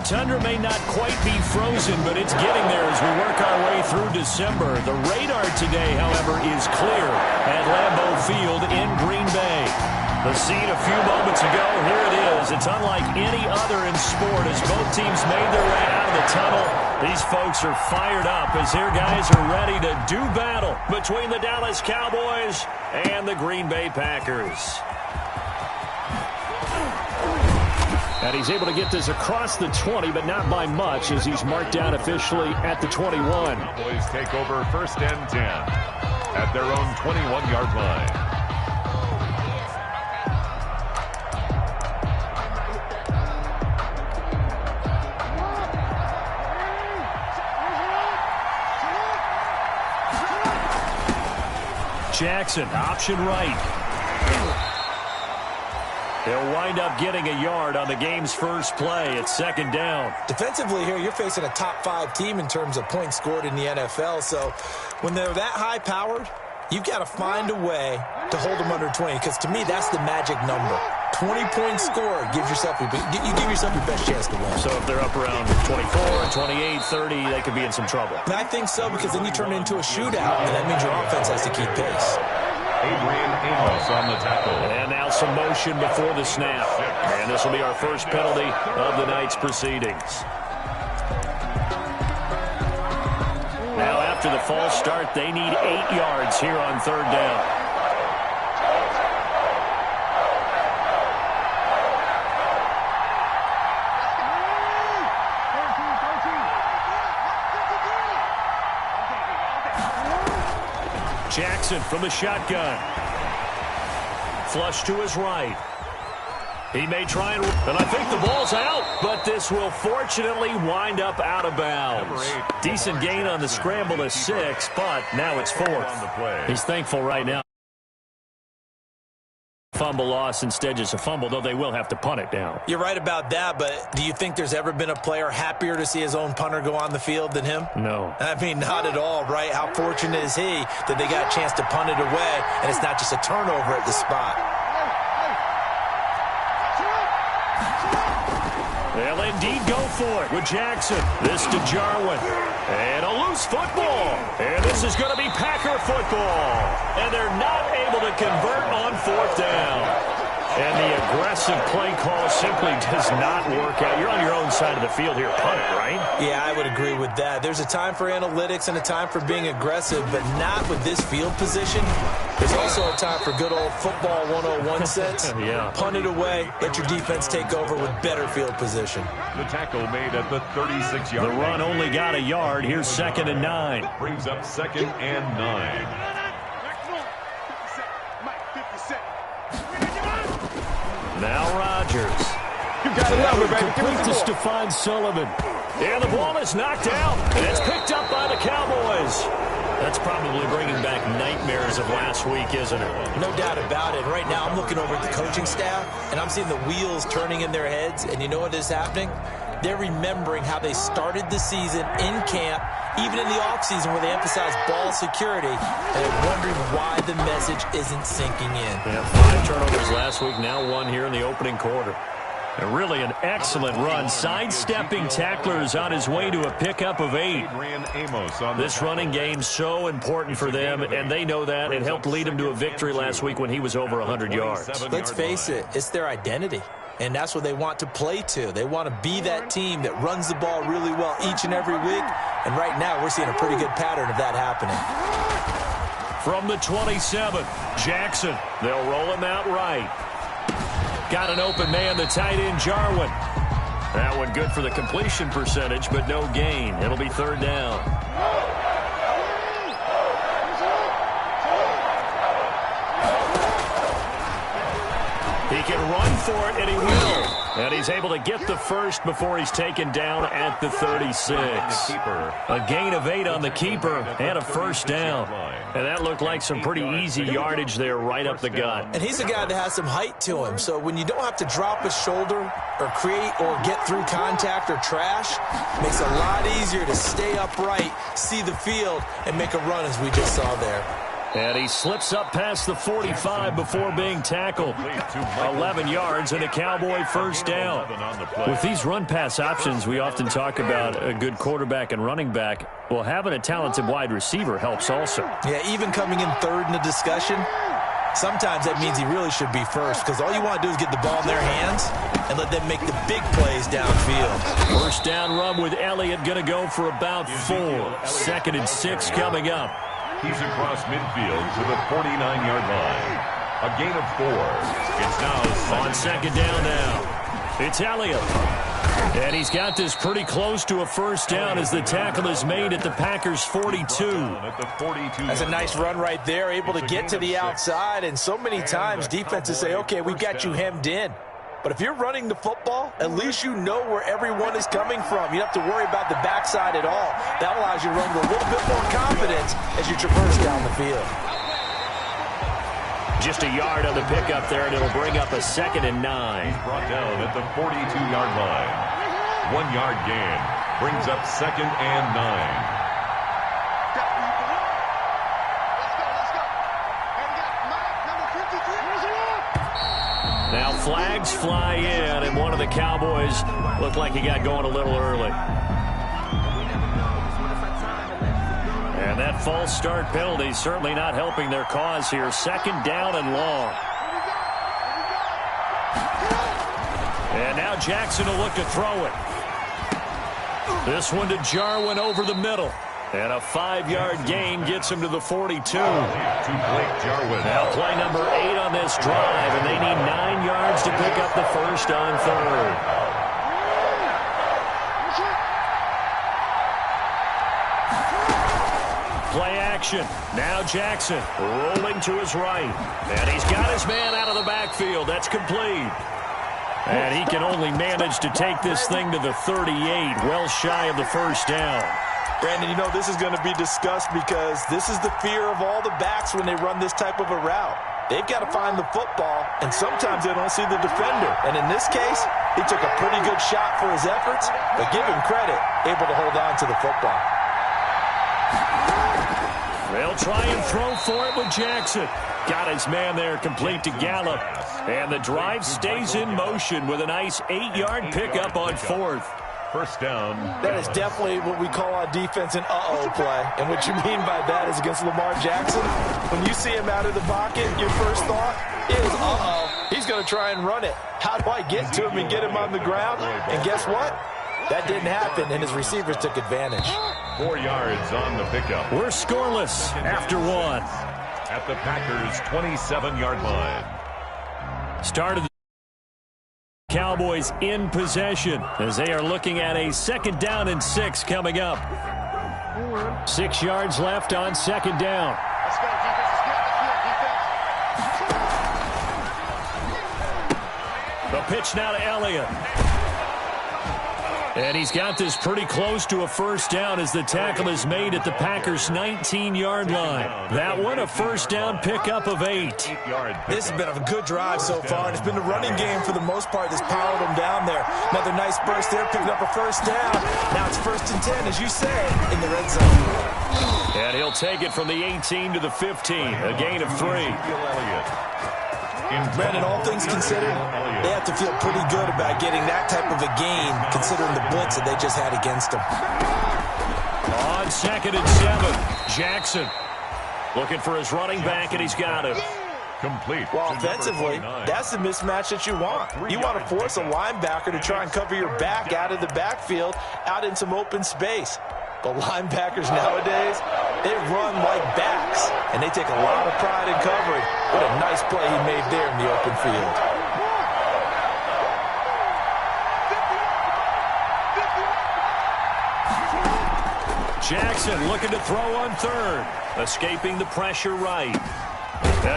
tundra may not quite be frozen, but it's getting there as we work our way through December. The radar today, however, is clear at Lambeau Field in Green Bay. The scene a few moments ago, here it is. It's unlike any other in sport as both teams made their way out of the tunnel. These folks are fired up as their guys are ready to do battle between the Dallas Cowboys and the Green Bay Packers. And he's able to get this across the 20, but not by much as he's marked down officially at the 21. Cowboys take over 1st and 10 at their own 21-yard line. Jackson, option right. He'll wind up getting a yard on the game's first play. It's 2nd down. Defensively here, you're facing a top 5 team in terms of points scored in the NFL. So when they're that high-powered, you've got to find a way to hold them under 20. Because to me, that's the magic number. 20 points scored gives yourself you give yourself your best chance to win. So if they're up around 24, 28, 30, they could be in some trouble. And I think so, because then you turn it into a shootout, and that means your offense has to keep pace. Adrian Amos on the tackle. And now some motion before the snap. And this will be our first penalty of the night's proceedings. Now after the false start, they need 8 yards here on 3rd down. Jackson from the shotgun. Flush to his right. He may try and I think the ball's out, but this will fortunately wind up out of bounds. Decent gain on the scramble to 6, but now it's 4th. He's thankful right now. Fumble loss instead just a fumble, though they will have to punt it down. You're right about that, but do you think there's ever been a player happier to see his own punter go on the field than him? No. I mean, not at all, right? How fortunate is he that they got a chance to punt it away, and it's not just a turnover at the spot. They'll indeed go for it with Jackson. This to Jarwin. And a loose football. And this is going to be Packer football. And they're not able to convert on 4th down. And the aggressive play call simply does not work out. You're on your own side of the field here. Punt it, right? Yeah, I would agree with that. There's a time for analytics and a time for being aggressive, but not with this field position. There's also a time for good old football 101 sense. Yeah. Punt it away, let your defense take over with better field position. The tackle made at the 36-yard line. The run only got a yard. Here's 2nd and 9. Brings up 2nd and 9. Now Rodgers. You got to love it, baby. Complete to Stephon Sullivan. And the ball is knocked out. And it's picked up by the Cowboys. That's probably bringing back nightmares of last week, isn't it? No doubt about it. Right now I'm looking over at the coaching staff, and I'm seeing the wheels turning in their heads. And you know what is happening? They're remembering how they started the season in camp, even in the offseason where they emphasized ball security, and they're wondering why the message isn't sinking in. Yeah, 5 turnovers last week, now 1 here in the opening quarter. And really an excellent run, sidestepping tacklers on his way to a pickup of 8. This running game so important for them, and they know that. It helped lead them to a victory last week when he was over 100 yards. Let's face it, it's their identity. And that's what they want to play to. They want to be that team that runs the ball really well each and every week. And right now, we're seeing a pretty good pattern of that happening. From the 27, Jackson. They'll roll him out right. Got an open man, the tight end, Jarwin. That one good for the completion percentage, but no gain. It'll be 3rd down. He can run for it, and he will. And he's able to get the first before he's taken down at the 36. A gain of 8 on the keeper and a 1st down. And that looked like some pretty easy yardage there right up the gut. And he's a guy that has some height to him. So when you don't have to drop a shoulder or create or get through contact or trash, it makes it a lot easier to stay upright, see the field, and make a run as we just saw there. And he slips up past the 45 before being tackled. 11 yards and a Cowboy first down. With these run-pass options, we often talk about a good quarterback and running back. Well, having a talented wide receiver helps also. Yeah, even coming in third in the discussion, sometimes that means he really should be first, because all you want to do is get the ball in their hands and let them make the big plays downfield. First down run with Elliott going to go for about 4. 2nd and 6 coming up. He's across midfield to the 49-yard line. A gain of 4. It's now on 2nd down now. It's Elliott. And he's got this pretty close to a first down as the tackle is made at the Packers' 42. That's a nice run right there, able to get to the outside. And so many times defenses say, okay, we've got you hemmed in. But if you're running the football, at least you know where everyone is coming from. You don't have to worry about the backside at all. That allows you to run with a little bit more confidence as you traverse down the field. Just a yard on the pickup there, and it'll bring up a 2nd and 9. Brought down at the 42-yard line. 1 yard gain brings up 2nd and 9. Now flags fly in, and one of the Cowboys looked like he got going a little early. And that false start penalty certainly not helping their cause here. 2nd down and long. And now Jackson will look to throw it. This one to Jarwin over the middle. And a 5-yard gain gets him to the 42. Now play number 8 on this drive, and they need 9 yards to pick up the first on 3rd. Play action. Now Jackson rolling to his right. And he's got his man out of the backfield. That's complete. And he can only manage to take this thing to the 38, well shy of the first down. Brandon, you know, this is going to be discussed because this is the fear of all the backs when they run this type of a route. They've got to find the football, and sometimes they don't see the defender. And in this case, he took a pretty good shot for his efforts, but give him credit, able to hold on to the football. They'll try and throw for it with Jackson. Got his man there, complete to Gallup. And the drive stays in motion with a nice 8-yard pickup on 4th. First down. That is definitely what we call on defense an uh-oh play. And what you mean by that is against Lamar Jackson, when you see him out of the pocket, your first thought is, uh-oh, he's going to try and run it. How do I get to him and get him on the ground? And guess what? That didn't happen, and his receivers took advantage. 4 yards on the pickup. We're scoreless after 1. At the Packers' 27-yard line. Started the Cowboys in possession as they are looking at a 2nd down and 6 coming up. 6 yards left on 2nd down. Let's go, defense. The pitch now to Elliott. And he's got this pretty close to a first down as the tackle is made at the Packers' 19-yard line. That one, a first down pickup of 8. This has been a good drive so far, and it's been the running game for the most part that's powered them down there. Another nice burst there, picking up a first down. Now it's 1st and 10, as you say, in the red zone. And he'll take it from the 18 to the 15, a gain of 3. Brandon, all things considered, they have to feel pretty good about getting that type of a gain, considering the blitz that they just had against them. On 2nd and 7, Jackson looking for his running back, and he's got him. Complete. Well, offensively, that's the mismatch that you want. You want to force a linebacker to try and cover your back out of the backfield, out in some open space. But linebackers nowadays, they run like backs, and they take a lot of pride in covering. What a nice play he made there in the open field. Jackson looking to throw on 3rd, escaping the pressure right.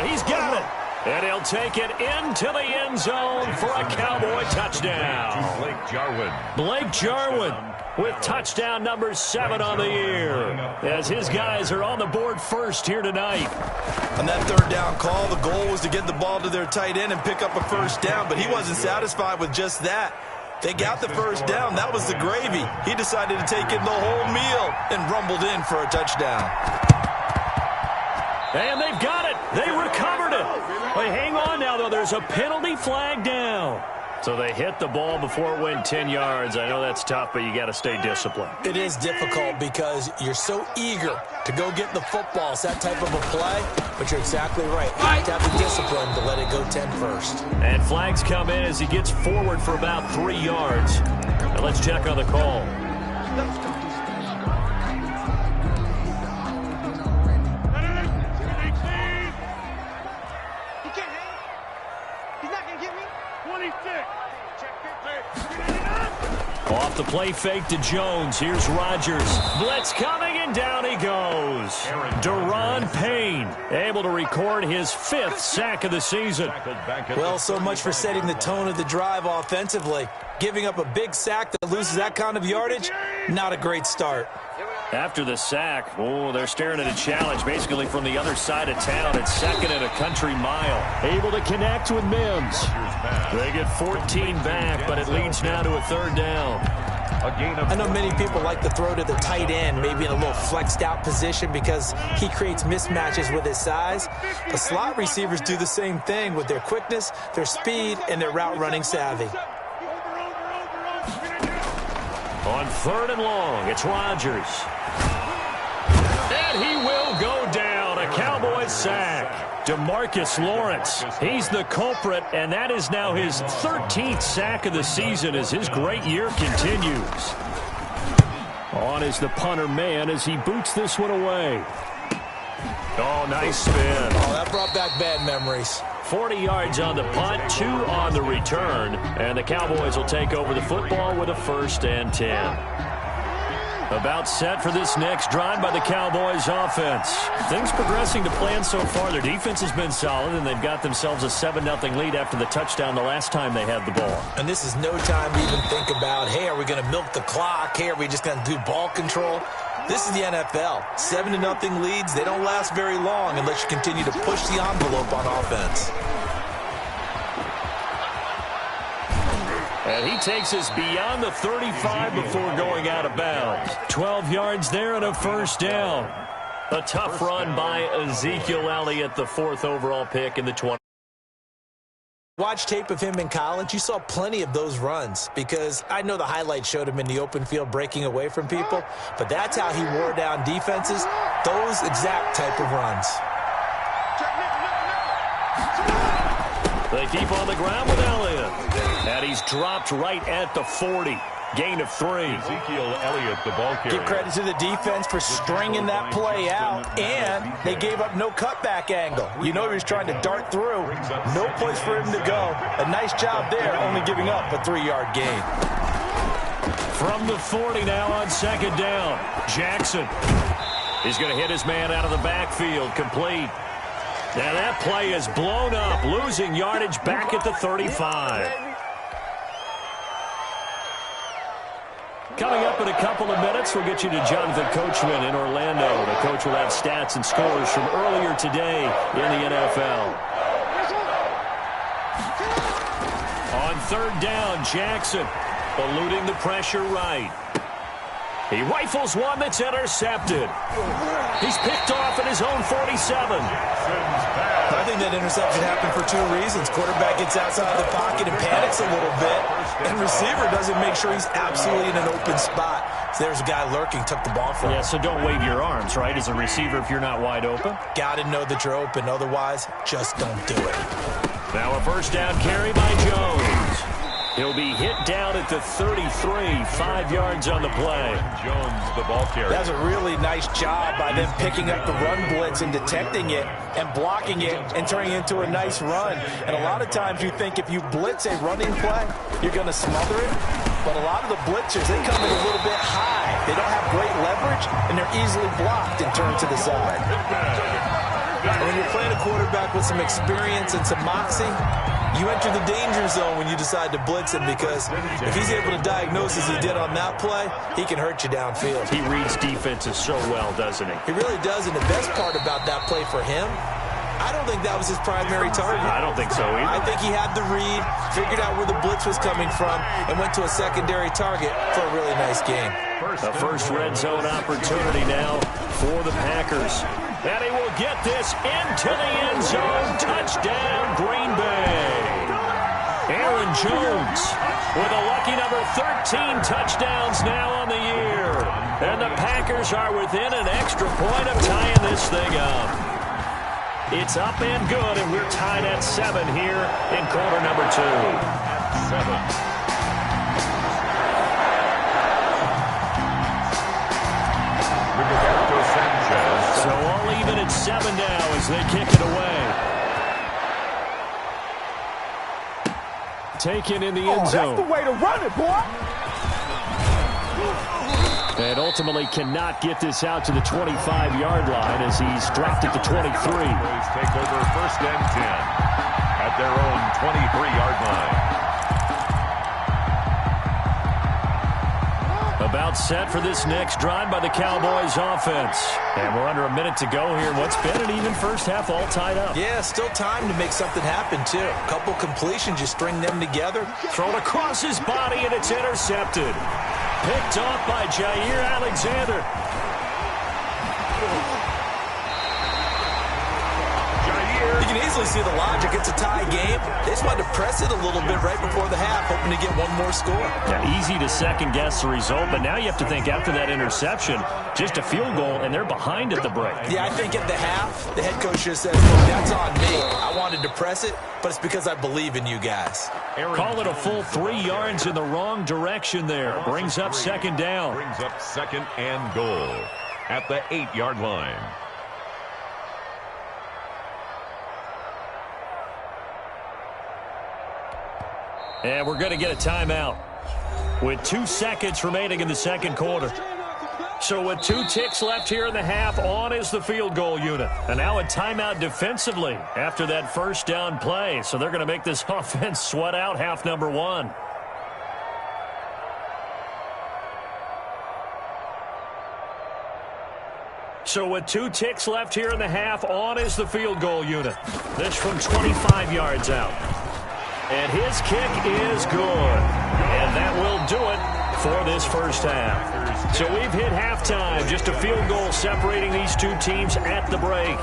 He's got it. And he'll take it into the end zone for a Cowboy touchdown. Blake Jarwin. Blake Jarwin with touchdown number 7 on the year, as his guys are on the board first here tonight. On that 3rd down call, the goal was to get the ball to their tight end and pick up a first down, but he wasn't satisfied with just that. They got the first down. That was the gravy. He decided to take in the whole meal and rumbled in for a touchdown. And they've got it. They recovered it. But hang on now, though. There's a penalty flag down. So they hit the ball before it went 10 yards. I know that's tough, but you got to stay disciplined. It is difficult because you're so eager to go get the football. It's that type of a play, but you're exactly right. You have to have the discipline to let it go 10 first. And flags come in as he gets forward for about 3 yards. Now let's check on the call. Off the play fake to Jones. Here's Rodgers. Blitz coming, and down he goes. Deron Payne able to record his 5th sack of the season. Well, so much for setting the tone of the drive offensively. Giving up a big sack that loses that kind of yardage, not a great start. After the sack, they're staring at a challenge basically from the other side of town. It's 2nd and a country mile. Able to connect with Mims. They get 14 back, but it leads now to a 3rd down. I know many people like to throw to the tight end, maybe in a little flexed out position because he creates mismatches with his size. The slot receivers do the same thing with their quickness, their speed, and their route running savvy. On 3rd and long, it's Rodgers. And he will go down. A Cowboys sack. DeMarcus Lawrence, he's the culprit, and that is now his 13th sack of the season as his great year continues. On is the punter man as he boots this one away. Oh, nice spin. Oh, that brought back bad memories. 40 yards on the punt, 2 on the return, and the Cowboys will take over the football with a 1st and 10. About set for this next drive by the Cowboys offense. Things progressing to plan so far. Their defense has been solid, and they've got themselves a 7-0 lead after the touchdown the last time they had the ball. And this is no time to even think about, hey, are we going to milk the clock? Hey, are we just going to do ball control? This is the NFL. 7-0 leads, they don't last very long unless you continue to push the envelope on offense. And he takes us beyond the 35 before going out of bounds. 12 yards there and a 1st down. A tough run by Ezekiel Elliott, the 4th overall pick in the 20. Watch tape of him in college. You saw plenty of those runs because I know the highlights showed him in the open field breaking away from people, but that's how he wore down defenses, those exact type of runs. They keep on the ground with Elliott. And he's dropped right at the 40. Gain of 3. Ezekiel Elliott, the ball carrier. Give credit to the defense for stringing that play out, and they gave up no cutback angle. You know he was trying to dart through. No place for him to go. A nice job there, only giving up a 3-yard gain. From the 40 now on 2nd down. Jackson. He's going to hit his man out of the backfield. Complete. Now that play is blown up, losing yardage back at the 35. Coming up in a couple of minutes, we'll get you to Jonathan Coachman in Orlando. The coach will have stats and scores from earlier today in the NFL. On 3rd down, Jackson eluding the pressure right. He rifles one that's intercepted. He's picked off at his own 47. I think that interception happened for 2 reasons. Quarterback gets outside the pocket and panics a little bit, and receiver doesn't make sure he's absolutely in an open spot. So there's a guy lurking, took the ball from him. Yeah, so don't wave your arms, right, as a receiver if you're not wide open. Got to know that you're open. Otherwise, just don't do it. Now a 1st down carry by Jones. He'll be hit down at the 33, 5 yards on the play. Jones, the ball carrier. That's a really nice job by them picking up the run blitz and detecting it and blocking it and turning it into a nice run. And a lot of times you think if you blitz a running play, you're going to smother it. But a lot of the blitzers, they come in a little bit high. They don't have great leverage, and they're easily blocked and turned to the side. And when you're playing a quarterback with some experience and some moxie, you enter the danger zone when you decide to blitz him, because if he's able to diagnose as he did on that play, he can hurt you downfield. He reads defenses so well, doesn't he? He really does, and the best part about that play for him, I don't think that was his primary target. I don't think so either. I think he had the read, figured out where the blitz was coming from, and went to a secondary target for a really nice game. A first red zone opportunity now for the Packers. And he will get this into the end zone. Touchdown, Green Bay. Aaron Jones with a lucky number 13 touchdowns now on the year. And the Packers are within an extra point of tying this thing up. It's up and good, and we're tied at 7 here in quarter number 2. 7. So all even at 7 now as they kick it away. Taken in the end zone. That's the way to run it, boy. And ultimately cannot get this out to the 25-yard line as he's dropped at the 23. Take over 1st and 10 at their own 23-yard line. About set for this next drive by the Cowboys offense. And we're under a minute to go here. What's been an even first half all tied up. Yeah, still time to make something happen, too. A couple completions, you string them together. Thrown across his body, and it's intercepted. Picked off by Jair Alexander. You can easily see the logic. It's a tie game. They just wanted to press it a little bit right before the half, hoping to get one more score. Yeah, easy to second-guess the result, but now you have to think after that interception, just a field goal, and they're behind at the break. Yeah, I think at the half, the head coach just says, look, that's on me. I wanted to press it, but it's because I believe in you guys. Call it a full 3 yards in the wrong direction there. Brings up 2nd down. Brings up 2nd and goal at the 8-yard line. And we're going to get a timeout with 2 seconds remaining in the second quarter. So with 2 ticks left here in the half, on is the field goal unit. And now a timeout defensively after that first down play. So they're going to make this offense sweat out half number 1. So with 2 ticks left here in the half, on is the field goal unit. This from 25 yards out. And his kick is good. And that will do it for this first half. So we've hit halftime. Just a field goal separating these two teams at the break.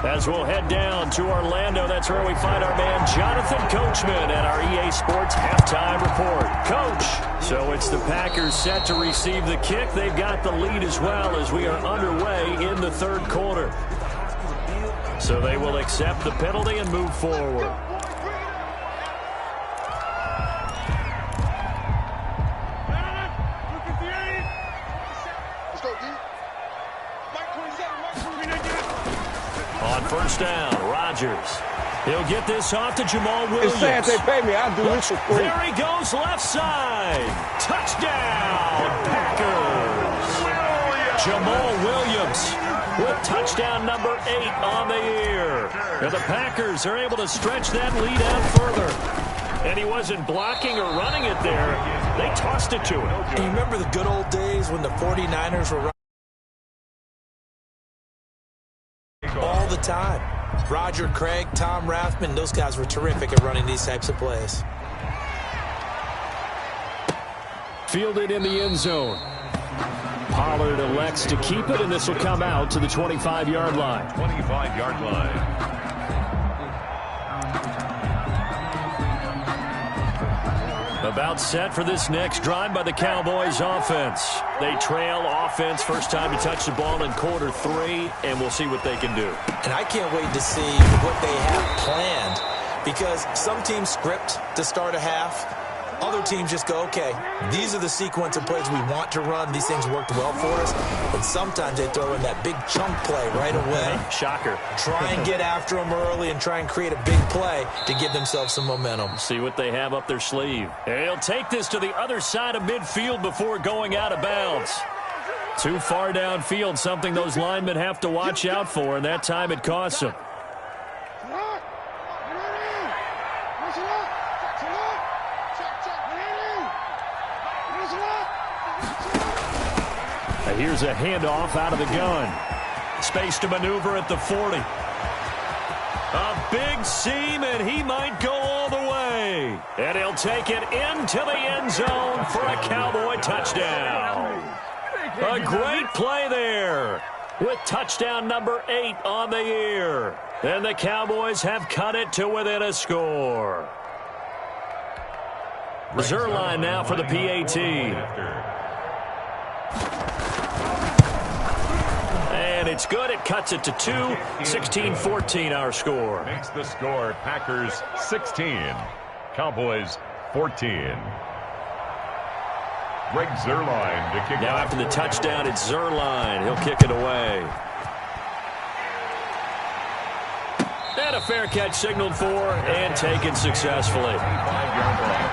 As we'll head down to Orlando, that's where we find our man Jonathan Coachman at our EA Sports Halftime Report. Coach, so it's the Packers set to receive the kick. They've got the lead as well as we are underway in the third quarter. So they will accept the penalty and move forward. On first down, Rodgers. He'll get this off to Jamal Williams. It's they pay me. I'll do this for free. There he goes, left side. Touchdown, Packers. Jamal Williams with touchdown number 8 on the year. And the Packers are able to stretch that lead out further. And he wasn't blocking or running it there. They tossed it to him. And you remember the good old days when the 49ers were all the time. Roger Craig, Tom Rathman, those guys were terrific at running these types of plays. Fielded in the end zone. Pollard elects to keep it, and this will come out to the 25-yard line. 25-yard line. About set for this next drive by the Cowboys offense. They trail offense, first time to touch the ball in quarter 3, and we'll see what they can do. And I can't wait to see what they have planned, because some teams script to start a half. Other teams just go, okay, these are the sequence of plays we want to run. These things worked well for us. And sometimes they throw in that big chunk play right away. Shocker. Try and get after them early and try and create a big play to give themselves some momentum. See what they have up their sleeve. And he'll take this to the other side of midfield before going out of bounds. Too far downfield, something those linemen have to watch out for, and that time it costs them. Here's a handoff out of the gun. Space to maneuver at the 40. A big seam, and he might go all the way. And he'll take it into the end zone for a Cowboy touchdown. A great play there. with touchdown number 8 on the year. And the Cowboys have cut it to within a score. Zerline now for the PAT. And it's good. It cuts it to 2. 16-14 our score. Makes the score Packers 16, Cowboys 14. Greg Zerline to kick. Now after the touchdown, it's Zerline. He'll kick it away. And a fair catch signaled for and taken successfully. 5-yard line.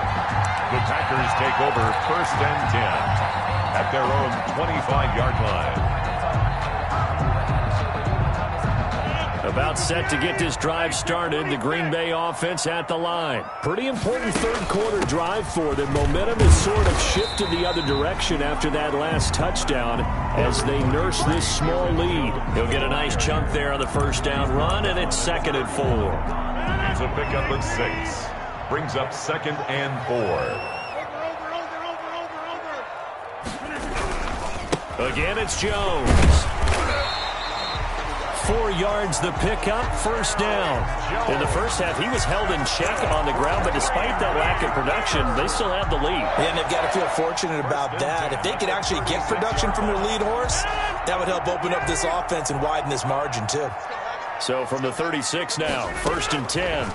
The Packers take over 1st and 10 at their own 25-yard line. About set to get this drive started. The Green Bay offense at the line. Pretty important third-quarter drive for them. Momentum has sort of shifted the other direction after that last touchdown as they nurse this small lead. He'll get a nice chunk there on the first down run, and it's 2nd and 4. Here's a pickup of 6. Brings up 2nd and 4. Again, it's Jones. 4 yards the pickup, 1st down. In the first half, he was held in check on the ground, but despite that lack of production, they still have the lead. Yeah, and they've got to feel fortunate about that. If they could actually get production from their lead horse, that would help open up this offense and widen this margin, too. So from the 36 now, 1st and 10.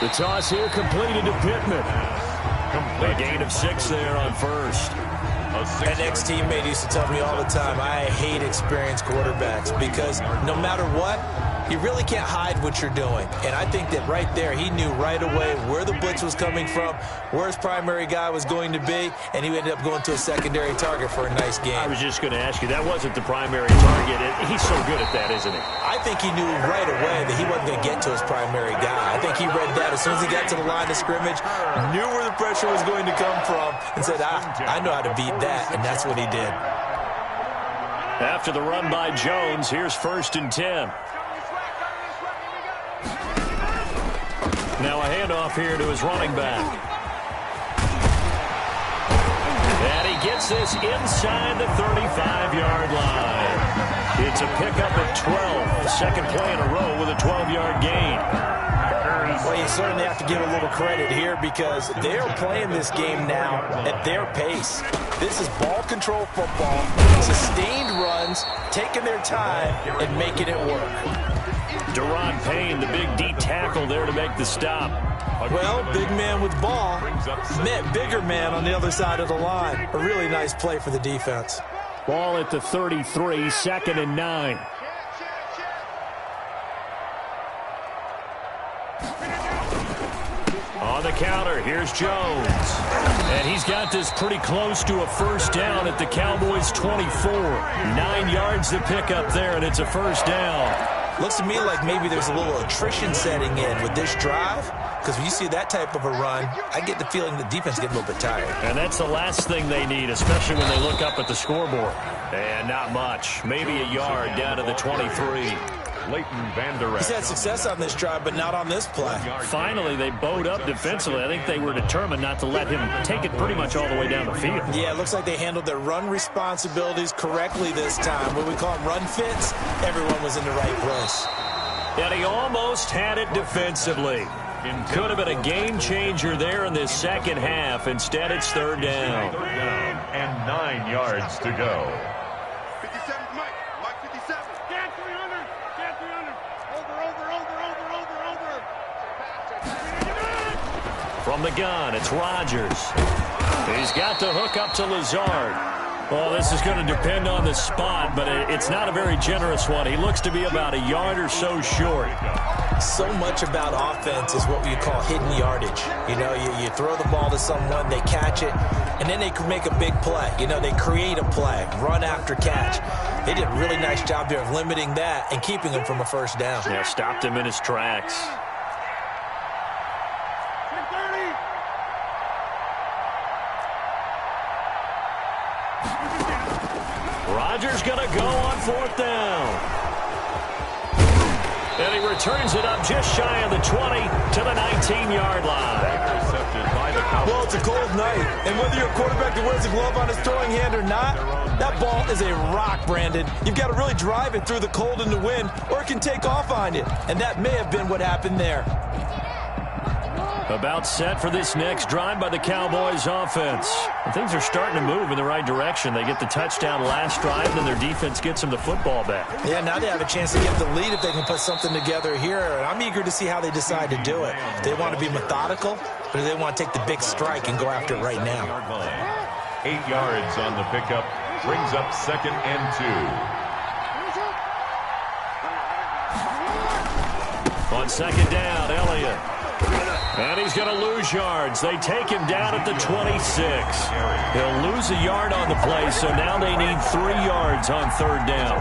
The toss here completed to Pittman. A gain of 6 there on 1st. An ex-teammate used to tell me all the time, I hate experienced quarterbacks because no matter what, you really can't hide what you're doing. And I think that right there, he knew right away where the blitz was coming from, where his primary guy was going to be, and he ended up going to a secondary target for a nice game. I was just going to ask you, that wasn't the primary target. He's so good at that, isn't he? I think he knew right away that he wasn't going to get to his primary guy. I think he read that as soon as he got to the line of scrimmage, knew where the pressure was going to come from, and said, I know how to beat that, and that's what he did. After the run by Jones, here's 1st and 10. Now a handoff here to his running back. And he gets this inside the 35-yard line. It's a pickup of 12. Second play in a row with a 12-yard gain. Well, you certainly have to give a little credit here because they're playing this game now at their pace. This is ball control football, sustained runs, taking their time, and making it work. Deron Payne, the big D tackle there to make the stop. Well, big man with ball met bigger man on the other side of the line. A really nice play for the defense. Ball at the 33, 2nd and 9. On the counter, here's Jones. And he's got this pretty close to a 1st down at the Cowboys' 24. 9 yards to pick up there, and it's a 1st down. Looks to me like maybe there's a little attrition setting in with this drive, because when you see that type of a run, I get the feeling the defense gets a little bit tired. And that's the last thing they need, especially when they look up at the scoreboard. And not much. Maybe a yard down to the 23. He's had success on this drive, but not on this play. Finally, they bowed up defensively. I think they were determined not to let him take it pretty much all the way down the field. Yeah, it looks like they handled their run responsibilities correctly this time. What we call them run fits, everyone was in the right place. And he almost had it defensively. Could have been a game changer there in this second half. Instead, it's 3rd down. 3rd down and 9 yards to go. 57, Mike 57. Get 300. Get 300. Over. From the gun, it's Rodgers. He's got the hook up to Lazard. Well, this is going to depend on the spot, but it's not a very generous one. He looks to be about a yard or so short. So much about offense is what you call hidden yardage. You know, you throw the ball to someone, they catch it, and then they can make a big play. You know, they create a play, run after catch. They did a really nice job there of limiting that and keeping him from a 1st down. Yeah, stopped him in his tracks. Rodgers going to go on 4th down. And he returns it up just shy of the 20 to the 19-yard line. Intercepted by by the Cowboys. Well, it's a cold night, and whether you're a quarterback that wears a glove on his throwing hand or not, that ball is a rock, Brandon. You've got to really drive it through the cold and the wind, or it can take off on you, and that may have been what happened there. About set for this next drive by the Cowboys offense. And things are starting to move in the right direction. They get the touchdown last drive, then their defense gets them the football back. Yeah, now they have a chance to get the lead if they can put something together here. And I'm eager to see how they decide to do it. They want to be methodical, or do they want to take the big strike and go after it right now? 8 yards on the pickup. Brings up 2nd and 2. On 2nd down, Elliott. And he's going to lose yards. They take him down at the 26. He'll lose a yard on the play, so now they need 3 yards on 3rd down.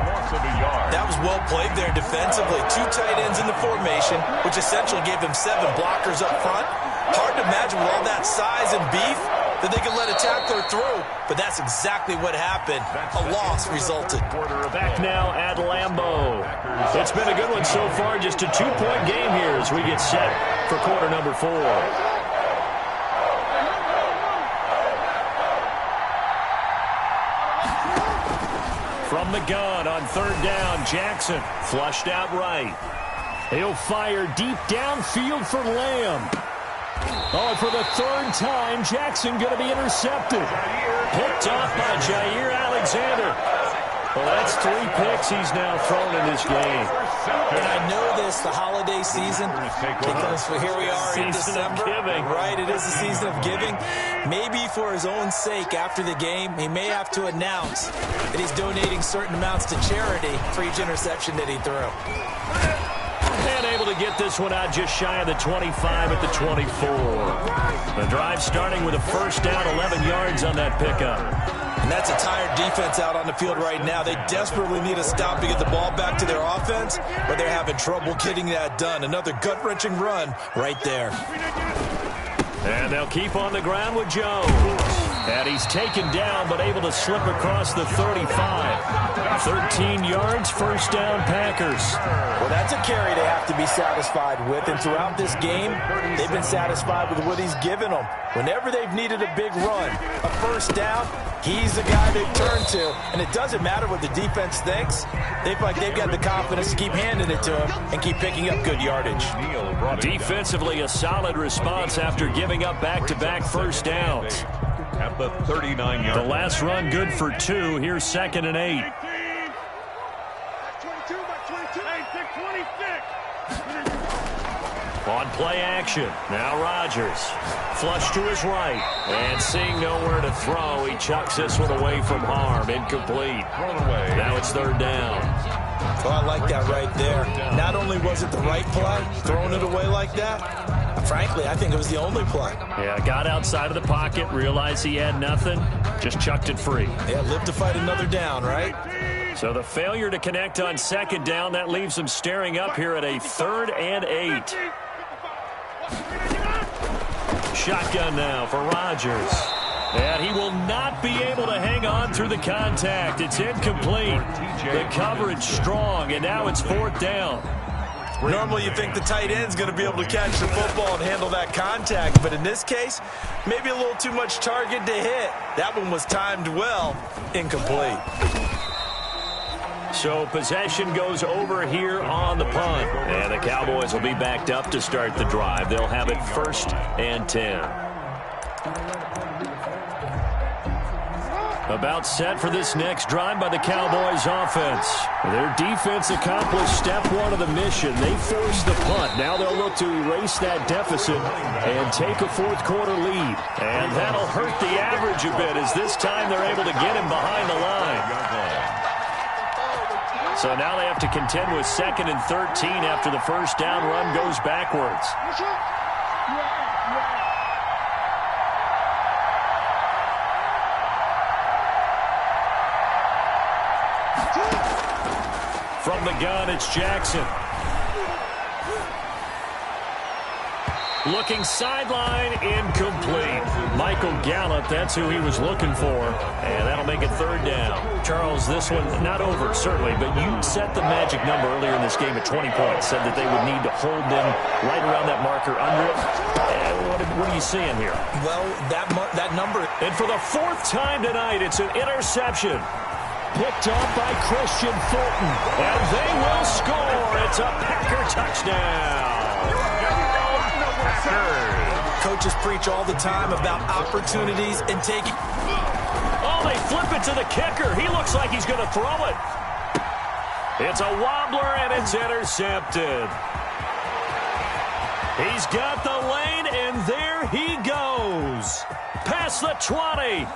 That was well played there defensively. 2 tight ends in the formation, which essentially gave them 7 blockers up front. Hard to imagine with all that size and beef that they could let a tackler through, but that's exactly what happened. A loss resulted. Back now at Lambeau. It's been a good one so far, just a 2-point game here as we get set for quarter number 4. From the gun on 3rd down, Jackson flushed out right. He'll fire deep downfield for Lamb. Oh, for the 3rd time, Jackson going to be intercepted. Picked off by Jair Alexander. Well, that's 3 picks he's now thrown in this game. And I know this, the holiday season, because here we are in December. Right, it is the season of giving. Maybe for his own sake after the game, he may have to announce that he's donating certain amounts to charity for each interception that he threw. And able to get this one out just shy of the 25 at the 24. The drive starting with a 1st down, 11 yards on that pickup. And that's a tired defense out on the field right now. They desperately need a stop to get the ball back to their offense, but they're having trouble getting that done. Another gut-wrenching run right there. And they'll keep on the ground with Jones. And he's taken down, but able to slip across the 35. 13 yards, 1st down, Packers. Well, that's a carry they have to be satisfied with. And throughout this game, they've been satisfied with what he's given them. Whenever they've needed a big run, a 1st down, he's the guy they turn to. And it doesn't matter what the defense thinks. They feel like they've got the confidence to keep handing it to him and keep picking up good yardage. Defensively, a solid response after giving up back-to-back 1st downs. At the 39-yard. The last run good for 2. Here's 2nd and 8. On play action. Now Rodgers. Flush to his right. And seeing nowhere to throw, he chucks this one away from harm. Incomplete. Now it's 3rd down. Oh, I like that right there. Not only was it the right play, throwing it away like that, frankly, I think it was the only play. Yeah, got outside of the pocket, realized he had nothing, just chucked it free. Yeah, live to fight another down, right? So the failure to connect on 2nd down, that leaves them staring up here at a 3rd and 8. Shotgun now for Rodgers. And he will not be able to hang on through the contact. It's incomplete. The coverage strong, and now it's 4th down. Normally you think the tight end's going to be able to catch the football and handle that contact, but in this case, maybe a little too much target to hit. That one was timed well. Incomplete. So possession goes over here on the punt. And the Cowboys will be backed up to start the drive. They'll have it 1st and 10. About set for this next drive by the Cowboys offense. Their defense accomplished step 1 of the mission. They forced the punt. Now they'll look to erase that deficit and take a 4th quarter lead. And that'll hurt the average a bit as this time they're able to get him behind the line. So now they have to contend with 2nd and 13 after the 1st down run goes backwards. From the gun, it's Jackson. Looking sideline, incomplete. Michael Gallup, that's who he was looking for, and that'll make it third down. Charles, this one not over, certainly, but you set the magic number earlier in this game at 20 points, said that they would need to hold them right around that marker under it. What are you seeing here? Well, that number. And for the fourth time tonight, it's an interception. Picked off by Christian Fulton, and they will score. It's a Packer touchdown. Coaches preach all the time about opportunities and taking. Oh, they flip it to the kicker. He looks like he's going to throw it. It's a wobbler, and it's intercepted. He's got the lane, and there he goes. Past the 20.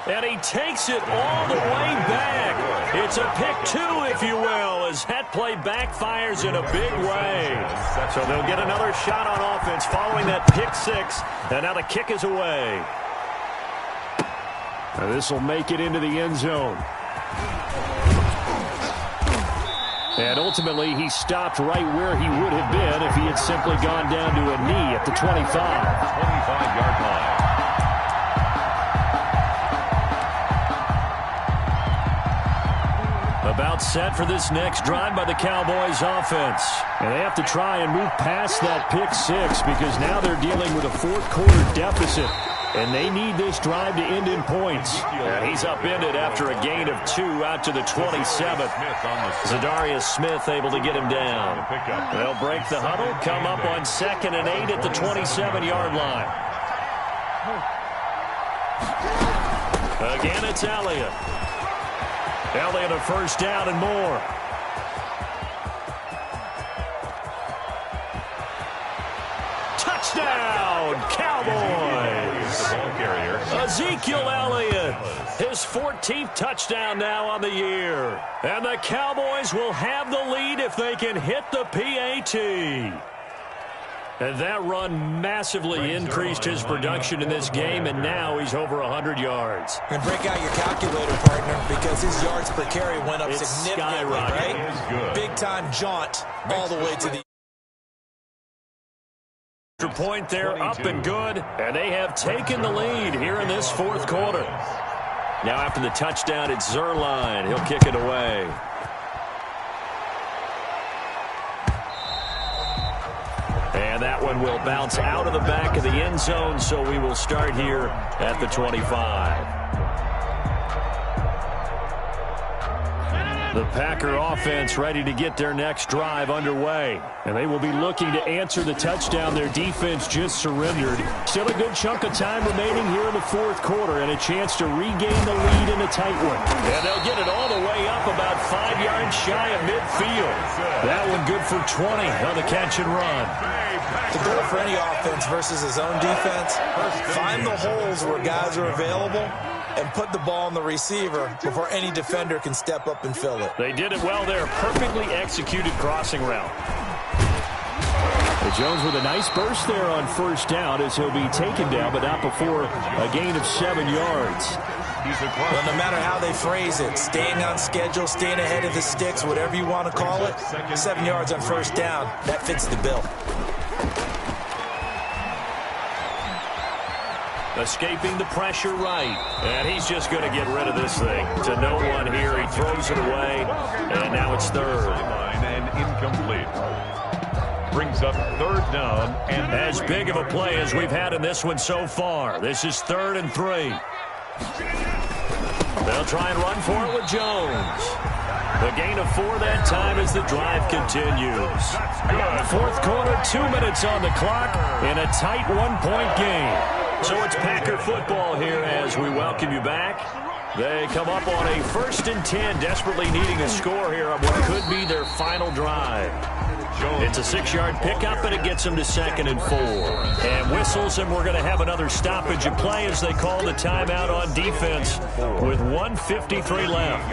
And he takes it all the way back. It's a pick two, if you will, as that play backfires in a big way. So they'll get another shot on offense following that pick six. And now the kick is away. This will make it into the end zone. And ultimately, he stopped right where he would have been if he had simply gone down to a knee at the 25. 25-yard line. About set for this next drive by the Cowboys offense. And they have to try and move past that pick six because now they're dealing with a fourth-quarter deficit. And they need this drive to end in points. And he's upended after a gain of 2 out to the 27th. Zadarius Smith able to get him down. They'll break the huddle, come up on 2nd and 8 at the 27-yard line. Again, it's Elliott. Elliott a first down and more. Touchdown, Cowboys. Ezekiel Elliott, his 14th touchdown now on the year. And the Cowboys will have the lead if they can hit the PAT. And that run massively increased his production in this game, and now he's over 100 yards. And break out your calculator, partner, because his yards per carry went up significantly, right? Big-time jaunt all the way to the point there, up and good, and they have taken the lead here in this fourth quarter. Now after the touchdown, it's Zerline. He'll kick it away. And that one will bounce out of the back of the end zone, so we will start here at the 25. The Packer offense ready to get their next drive underway. And they will be looking to answer the touchdown their defense just surrendered. Still a good chunk of time remaining here in the fourth quarter and a chance to regain the lead in a tight one. And they'll get it all the way up about 5 yards shy of midfield. That one good for 20 on the catch and run. The goal for any offense versus his own defense, find the holes where guys are available and put the ball on the receiver before any defender can step up and fill it. They did it well there. Perfectly executed crossing route. Jones with a nice burst there on first down as he'll be taken down, but not before a gain of 7 yards. Well, no matter how they phrase it, staying on schedule, staying ahead of the sticks, whatever you want to call it, 7 yards on first down, that fits the bill. Escaping the pressure right. And he's just going to get rid of this thing. To no one here. He throws it away. And now it's third. And incomplete. Brings up third down. And as big of a play as we've had in this one so far. This is 3rd and 3. They'll try and run for it with Jones. The gain of 4 that time as the drive continues. Fourth quarter, 2 minutes on the clock in a tight 1-point game. So it's Packer football here as we welcome you back. They come up on a 1st and 10, desperately needing a score here on what could be their final drive. It's a 6-yard pickup, and it gets them to 2nd and 4. And whistles, and we're going to have another stoppage of play as they call the timeout on defense with 1:53 left.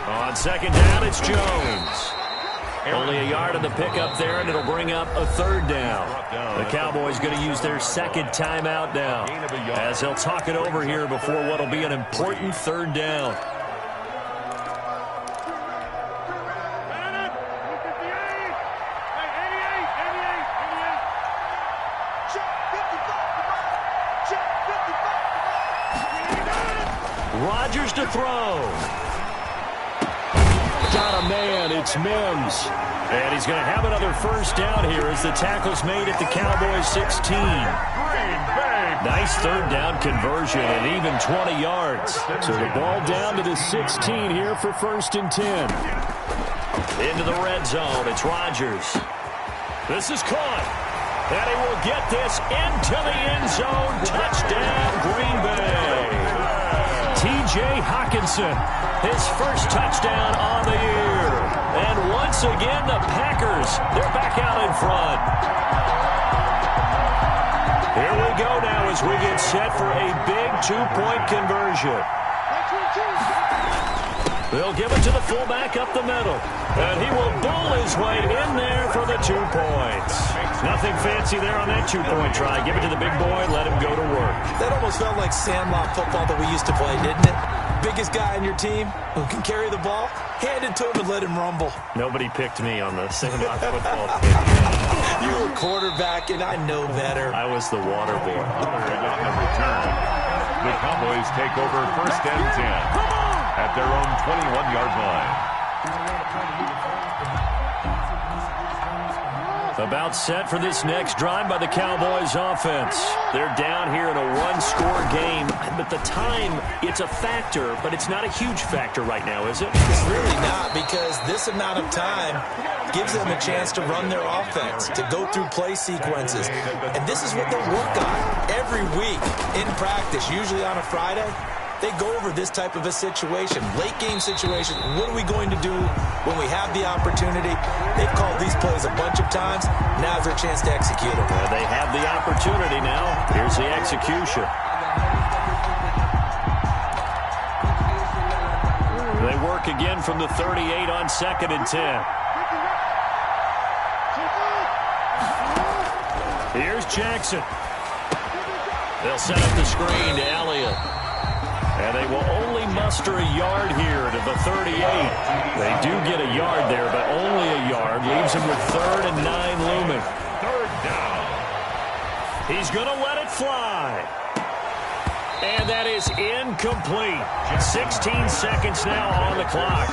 On 2nd down, it's Jones. Only a yard on the pickup there, and it'll bring up a 3rd down. The Cowboys going to use their 2nd timeout now as they'll talk it over here before what will be an important 3rd down. Rodgers to throw. Got a man. It's Mims. And he's going to have another first down here as the tackle's made at the Cowboys 16. Nice third down conversion and even 20 yards. So the ball down to the 16 here for 1st and 10. Into the red zone. It's Rodgers. This is caught. And he will get this into the end zone. Touchdown, Green Bay. T.J. Hockenson, his first touchdown on the year. And once again, the Packers, they're back out in front. Here we go now as we get set for a big two-point conversion. They'll give it to the fullback up the middle. And he will bull his way in there for the 2 points. Nothing fancy there on that two-point try. Give it to the big boy, let him go to work. That almost felt like sandlot football that we used to play, didn't it? Biggest guy on your team who can carry the ball, hand it to him and let him rumble. Nobody picked me on the sandlot football team. You were quarterback, and I know better. I was the water boy. On the return, the Cowboys take over 1st and 10 at their own 21-yard line. About set for this next drive by the Cowboys offense. They're down here in a one-score game, but the time, it's a factor, but it's not a huge factor right now, is it? It's really not, because this amount of time gives them a chance to run their offense, to go through play sequences. And this is what they work on every week in practice, usually on a Friday. They go over this type of a situation, late-game situation. What are we going to do when we have the opportunity? They've called these plays a bunch of times. Now's their chance to execute them. Well, they have the opportunity now. Here's the execution. They work again from the 38 on 2nd and 10. Here's Jackson. They'll set up the screen to Elliott. And they will only muster a yard here to the 38. They do get a yard there, but only a yard. Leaves them with 3rd and 9 looming. 3rd down. He's going to let it fly. And that is incomplete. 16 seconds now on the clock.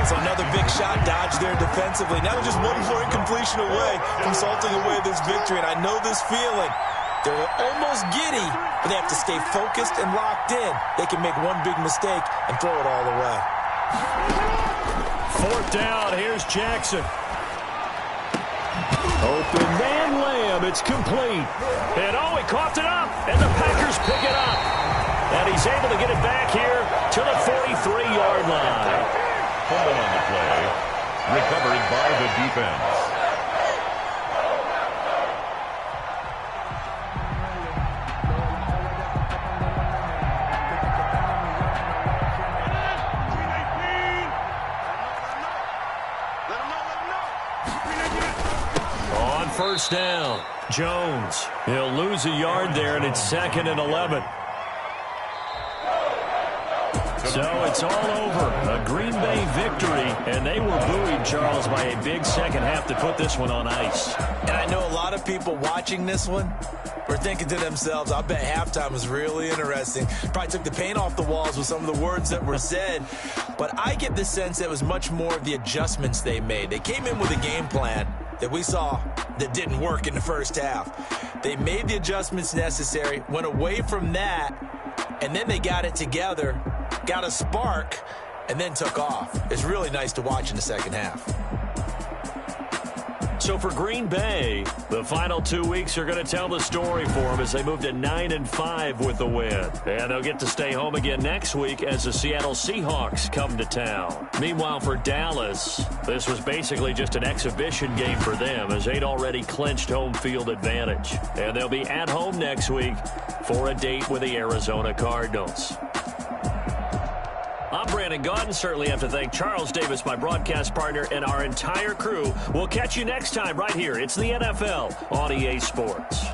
It's another big shot dodge there defensively. Now just one more incompletion away from salting away this victory. And I know this feeling. They're almost giddy, but they have to stay focused and locked in. They can make one big mistake and throw it all away. 4th down. Here's Jackson. Open man Lamb. It's complete. And he coughed it up. And the Packers pick it up. And he's able to get it back here to the 43-yard line. Fumble on the play. Recovered by the defense. On 1st down, Jones. He'll lose a yard there, and it's 2nd and 11. So it's all over. A Green Bay victory, and they were buoyed, Charles, by a big second half to put this one on ice. And I know a lot of people watching this one were thinking to themselves, I bet halftime was really interesting. Probably took the paint off the walls with some of the words that were said. But I get the sense that it was much more of the adjustments they made. They came in with a game plan that we saw that didn't work in the first half. They made the adjustments necessary, went away from that, and then they got it together, got a spark, and then took off. It's really nice to watch in the second half. So for Green Bay, the final 2 weeks are going to tell the story for them as they move to 9-5 with the win. And they'll get to stay home again next week as the Seattle Seahawks come to town. Meanwhile, for Dallas, this was basically just an exhibition game for them as they'd already clinched home field advantage. And they'll be at home next week for a date with the Arizona Cardinals. I'm Brandon Gaudin. Certainly have to thank Charles Davis, my broadcast partner, and our entire crew. We'll catch you next time right here. It's the NFL on EA Sports.